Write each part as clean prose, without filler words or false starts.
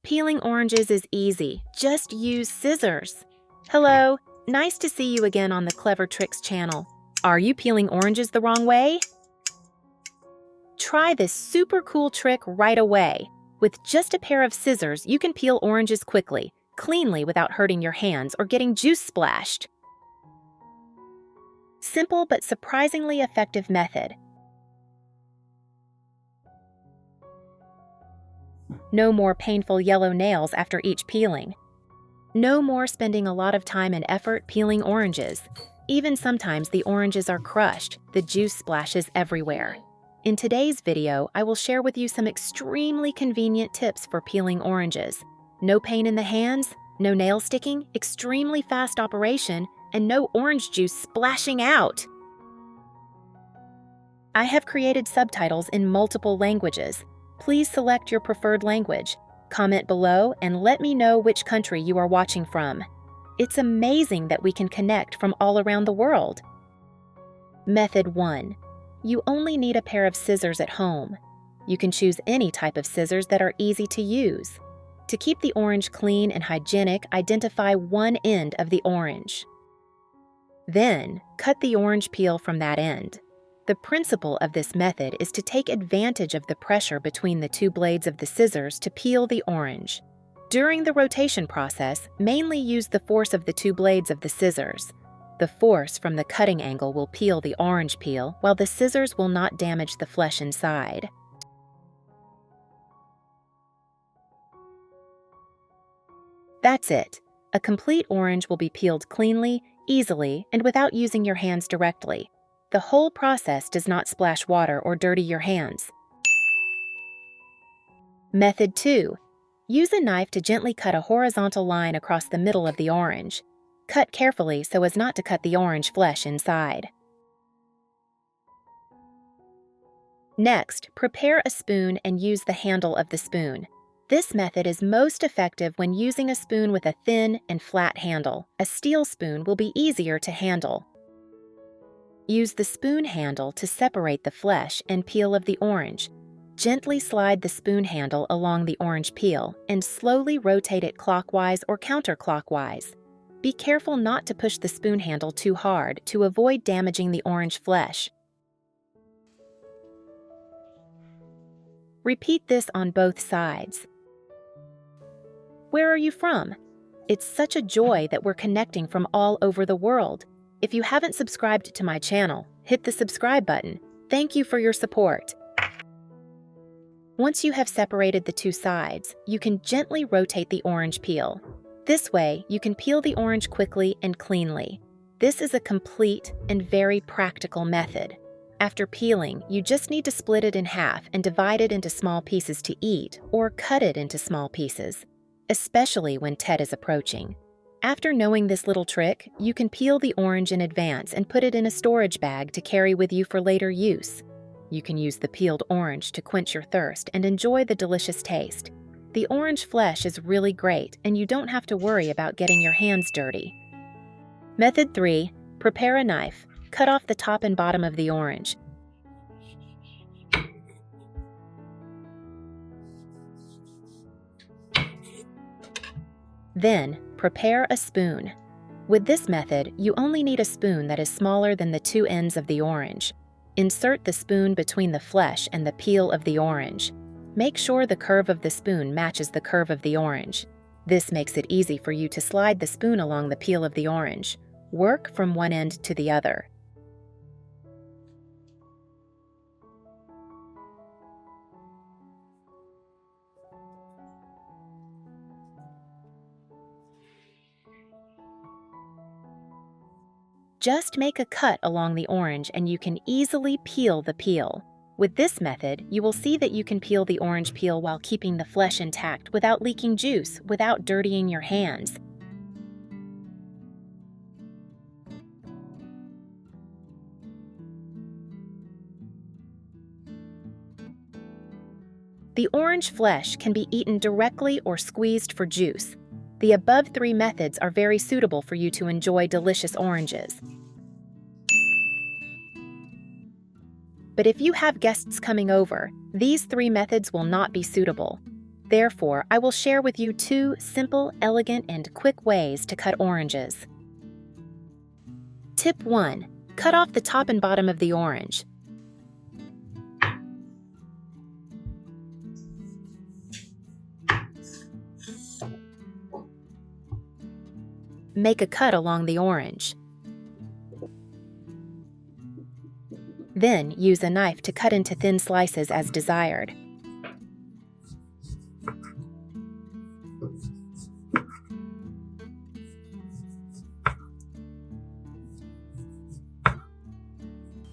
Peeling oranges is easy. Just use scissors. Hello, nice to see you again on the Clever Tricks channel. Are you peeling oranges the wrong way? Try this super cool trick right away. With just a pair of scissors, you can peel oranges quickly, cleanly without hurting your hands or getting juice splashed. Simple but surprisingly effective method. No more painful yellow nails after each peeling. No more spending a lot of time and effort peeling oranges. Even sometimes the oranges are crushed, the juice splashes everywhere. In today's video, I will share with you some extremely convenient tips for peeling oranges. No pain in the hands, no nail sticking, extremely fast operation, and no orange juice splashing out. I have created subtitles in multiple languages. Please select your preferred language. Comment below and let me know which country you are watching from. It's amazing that we can connect from all around the world. Method 1. You only need a pair of scissors at home. You can choose any type of scissors that are easy to use. To keep the orange clean and hygienic, identify one end of the orange. Then, cut the orange peel from that end. The principle of this method is to take advantage of the pressure between the two blades of the scissors to peel the orange. During the rotation process, mainly use the force of the two blades of the scissors. The force from the cutting angle will peel the orange peel, while the scissors will not damage the flesh inside. That's it. A complete orange will be peeled cleanly, easily, and without using your hands directly. The whole process does not splash water or dirty your hands. Method 2. Use a knife to gently cut a horizontal line across the middle of the orange. Cut carefully so as not to cut the orange flesh inside. Next, prepare a spoon and use the handle of the spoon. This method is most effective when using a spoon with a thin and flat handle. A steel spoon will be easier to handle. Use the spoon handle to separate the flesh and peel of the orange. Gently slide the spoon handle along the orange peel and slowly rotate it clockwise or counterclockwise. Be careful not to push the spoon handle too hard to avoid damaging the orange flesh. Repeat this on both sides. Where are you from? It's such a joy that we're connecting from all over the world. If you haven't subscribed to my channel, hit the subscribe button. Thank you for your support. Once you have separated the two sides, you can gently rotate the orange peel. This way, you can peel the orange quickly and cleanly. This is a complete and very practical method. After peeling, you just need to split it in half and divide it into small pieces to eat or cut it into small pieces, especially when Tet is approaching. After knowing this little trick, you can peel the orange in advance and put it in a storage bag to carry with you for later use. You can use the peeled orange to quench your thirst and enjoy the delicious taste. The orange flesh is really great, and you don't have to worry about getting your hands dirty. Method 3. Prepare a knife. Cut off the top and bottom of the orange. Then, prepare a spoon. With this method, you only need a spoon that is smaller than the two ends of the orange. Insert the spoon between the flesh and the peel of the orange. Make sure the curve of the spoon matches the curve of the orange. This makes it easy for you to slide the spoon along the peel of the orange. Work from one end to the other. Just make a cut along the orange and you can easily peel the peel. With this method, you will see that you can peel the orange peel while keeping the flesh intact without leaking juice, without dirtying your hands. The orange flesh can be eaten directly or squeezed for juice. The above 3 methods are very suitable for you to enjoy delicious oranges. But if you have guests coming over, these 3 methods will not be suitable. Therefore, I will share with you 2 simple, elegant, and quick ways to cut oranges. Tip 1. Cut off the top and bottom of the orange. Make a cut along the orange. Then use a knife to cut into thin slices as desired.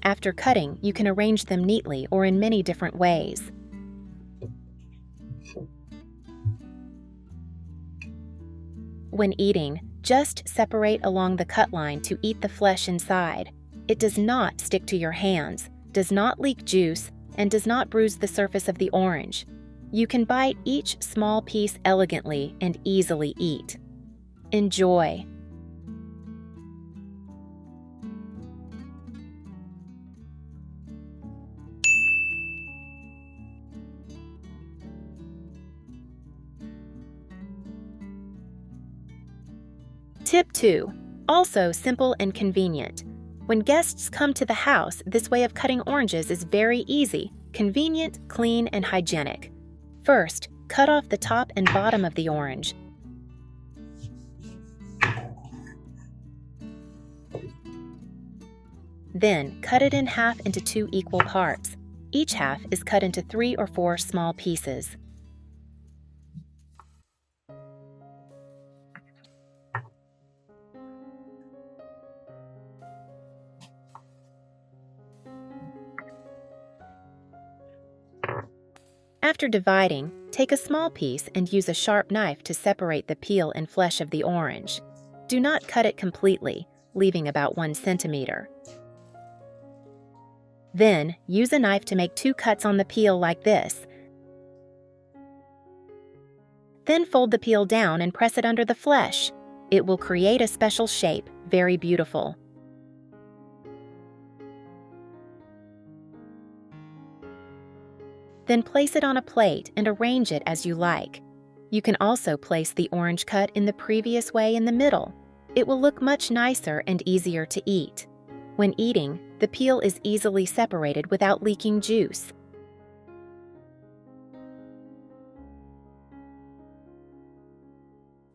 After cutting, you can arrange them neatly or in many different ways. When eating, just separate along the cut line to eat the flesh inside. It does not stick to your hands, does not leak juice, and does not bruise the surface of the orange. You can bite each small piece elegantly and easily eat. Enjoy! Tip 2. Also simple and convenient. When guests come to the house, this way of cutting oranges is very easy, convenient, clean, and hygienic. First, cut off the top and bottom of the orange. Then, cut it in half into 2 equal parts. Each half is cut into 3 or 4 small pieces. After dividing, take a small piece and use a sharp knife to separate the peel and flesh of the orange. Do not cut it completely, leaving about 1 centimeter. Then, use a knife to make 2 cuts on the peel like this. Then fold the peel down and press it under the flesh. It will create a special shape, very beautiful. Then place it on a plate and arrange it as you like. You can also place the orange cut in the previous way in the middle. It will look much nicer and easier to eat. When eating, the peel is easily separated without leaking juice.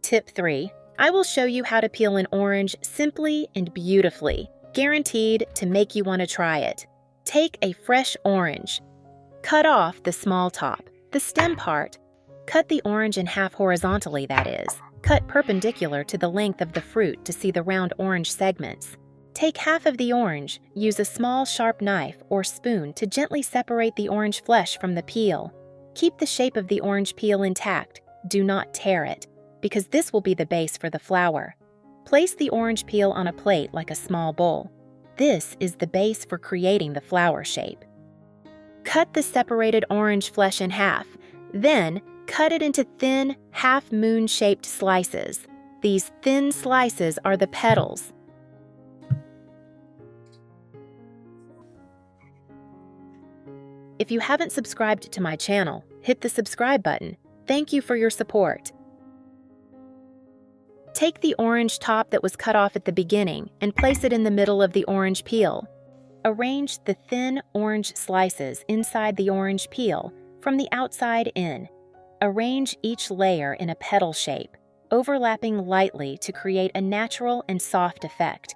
Tip 3. I will show you how to peel an orange simply and beautifully, guaranteed to make you want to try it. Take a fresh orange. Cut off the small top, the stem part. Cut the orange in half horizontally, that is. Cut perpendicular to the length of the fruit to see the round orange segments. Take half of the orange, use a small sharp knife or spoon to gently separate the orange flesh from the peel. Keep the shape of the orange peel intact. Do not tear it, because this will be the base for the flower. Place the orange peel on a plate like a small bowl. This is the base for creating the flower shape. Cut the separated orange flesh in half, then cut it into thin, half-moon-shaped slices. These thin slices are the petals. If you haven't subscribed to my channel, hit the subscribe button. Thank you for your support. Take the orange top that was cut off at the beginning and place it in the middle of the orange peel. Arrange the thin orange slices inside the orange peel from the outside in. Arrange each layer in a petal shape, overlapping lightly to create a natural and soft effect.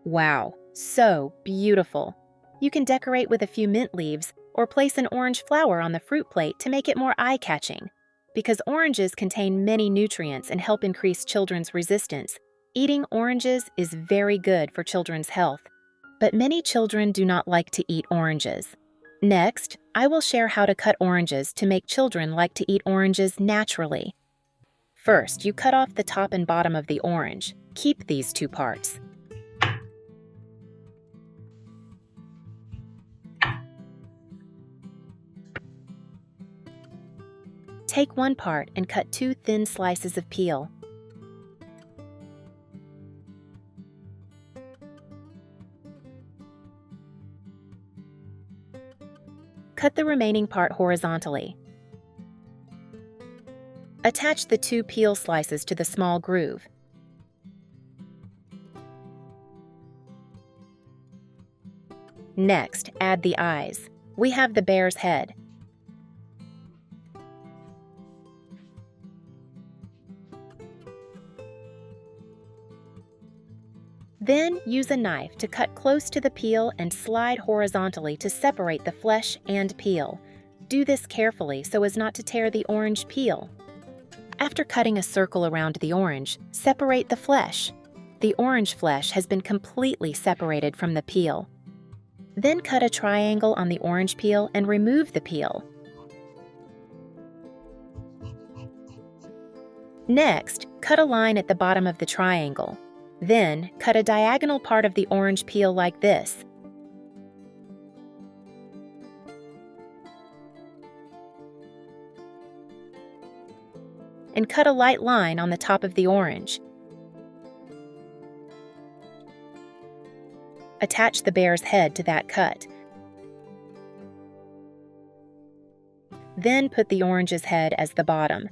Wow, so beautiful! You can decorate with a few mint leaves or place an orange flower on the fruit plate to make it more eye-catching. Because oranges contain many nutrients and help increase children's resistance, eating oranges is very good for children's health. But many children do not like to eat oranges. Next, I will share how to cut oranges to make children like to eat oranges naturally. First, you cut off the top and bottom of the orange. Keep these 2 parts. Take 1 part and cut 2 thin slices of peel. Cut the remaining part horizontally. Attach the 2 peel slices to the small groove. Next, add the eyes. We have the bear's head. Then use a knife to cut close to the peel and slide horizontally to separate the flesh and peel. Do this carefully so as not to tear the orange peel. After cutting a circle around the orange, separate the flesh. The orange flesh has been completely separated from the peel. Then cut a triangle on the orange peel and remove the peel. Next, cut a line at the bottom of the triangle. Then, cut a diagonal part of the orange peel like this. And cut a light line on the top of the orange. Attach the bear's head to that cut. Then put the orange's head as the bottom.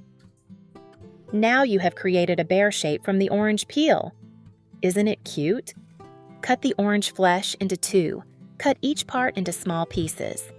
Now you have created a bear shape from the orange peel. Isn't it cute? Cut the orange flesh into 2. Cut each part into small pieces.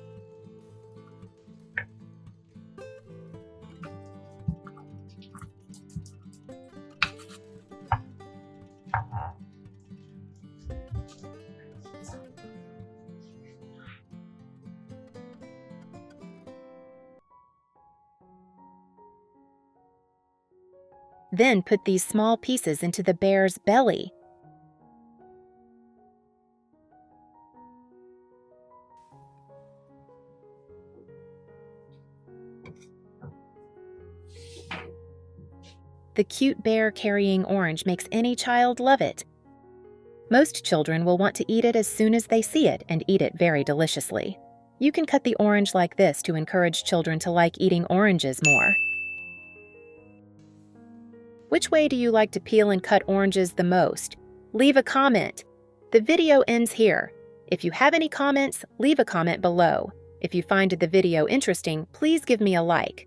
Then put these small pieces into the bear's belly. The cute bear carrying orange makes any child love it. Most children will want to eat it as soon as they see it and eat it very deliciously. You can cut the orange like this to encourage children to like eating oranges more. Which way do you like to peel and cut oranges the most? Leave a comment. The video ends here. If you have any comments, leave a comment below. If you find the video interesting, please give me a like.